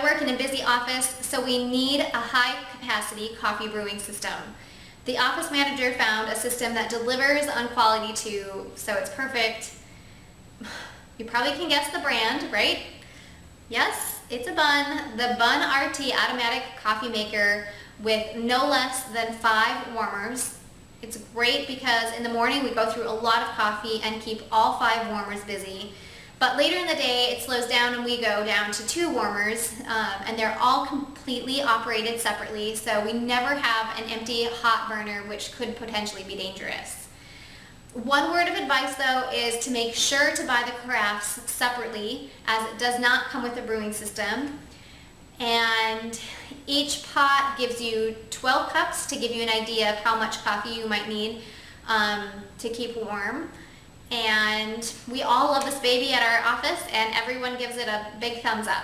I work in a busy office, so we need a high-capacity coffee brewing system. The office manager found a system that delivers on quality too, so it's perfect. You probably can guess the brand, right? Yes, it's a Bunn, the Bunn-RT automatic coffee maker with no less than 5 warmers. It's great because in the morning we go through a lot of coffee and keep all 5 warmers busy. But later in the day it slows down and we go down to 2 warmers, and they're all completely operated separately, so we never have an empty hot burner, which could potentially be dangerous. One word of advice though is to make sure to buy the carafes separately, as it does not come with a brewing system. And each pot gives you 12 cups to give you an idea of how much coffee you might need to keep warm. And we all love this baby at our office, and everyone gives it a big thumbs up.